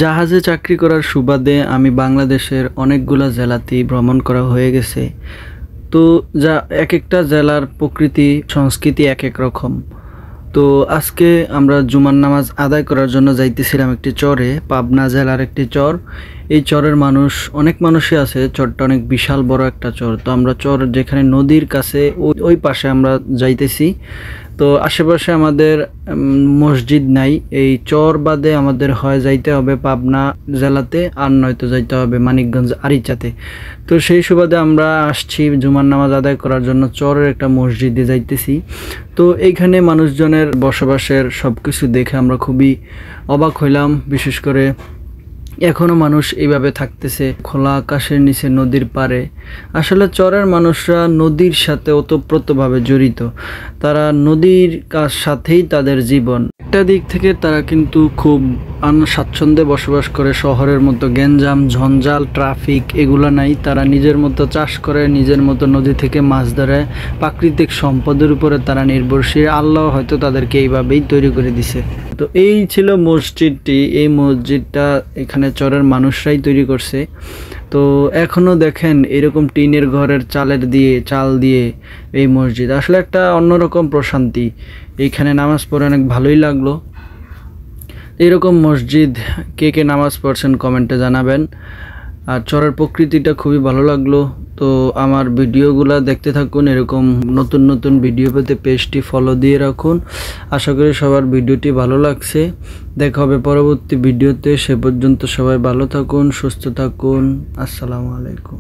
জাহাজে চাকরি করার সুবাদে আমি বাংলাদেশের অনেকগুলা জেলাতেই ভ্রমণ করা হয়ে গেছে। তো যা এক একটা জেলার প্রকৃতি সংস্কৃতি এক এক রকম। তো আজকে আমরা জুমার নামাজ আদায় করার জন্য যাইতেছিলাম একটি চরে, পাবনা জেলার একটি চর। এই চরের মানুষ অনেক মানুষই আছে, চরটা অনেক বিশাল বড় একটা চর। তো আমরা চর যেখানে নদীর কাছে ওই পাশে আমরা যাইতেছি। তো আশেপাশে আমাদের মসজিদ নাই। এই চর বাদে আমাদের হয় যাইতে হবে পাবনা জেলাতে, আর নয়তো যাইতে হবে মানিকগঞ্জ আরিচাতে। তো সেই সুবাদে আমরা আসছি জুমার নামাজ আদায় করার জন্য চরের একটা মসজিদে যাইতেছি। তো এইখানে মানুষজনের বসবাসের সব কিছু দেখে আমরা খুবই অবাক হইলাম। বিশেষ করে এখনও মানুষ এইভাবে থাকতেছে খোলা আকাশের নিচে নদীর পাড়ে। আসলে চরের মানুষরা নদীর সাথে ওতপ্রোতভাবে জড়িত। তারা নদীর সাথেই তাদের জীবন। একটা দিক থেকে তারা কিন্তু খুব স্বাচ্ছন্দ্যে বসবাস করে। শহরের মতো গ্যাঞ্জাম ঝঞ্ঝাল ট্রাফিক এগুলো নাই। তারা নিজের মতো চাষ করে, নিজের মতো নদী থেকে মাছ ধরে। প্রাকৃতিক সম্পদের উপরে তারা নির্ভরশীল। আল্লাহ হয়তো তাদেরকে এইভাবেই তৈরি করে দিছে। তো এই ছিল মসজিদটি। এই মসজিদটা এখানে চরের মানুষরাই তৈরি করছে। তো এখনও দেখেন এরকম টিনের ঘরের চাল দিয়ে এই মসজিদ আসলে একটা অন্যরকম প্রশান্তি। এইখানে নামাজ পড়ে অনেক ভালোই লাগলো। এরকম মসজিদ কে কে নামাজ পড়ছেন কমেন্টে জানাবেন। আর চরের প্রকৃতিটা খুবই ভালো লাগলো। তো আমার ভিডিওগুলো দেখতে থাকুন। এরকম নতুন নতুন ভিডিও পেতে পেজটি ফলো দিয়ে রাখুন। আশা করি সবার ভিডিওটি ভালো লাগছে। দেখা হবে পরবর্তী ভিডিওতে। সে পর্যন্ত সবাই ভালো থাকুন, সুস্থ থাকুন। আসসালামু আলাইকুম।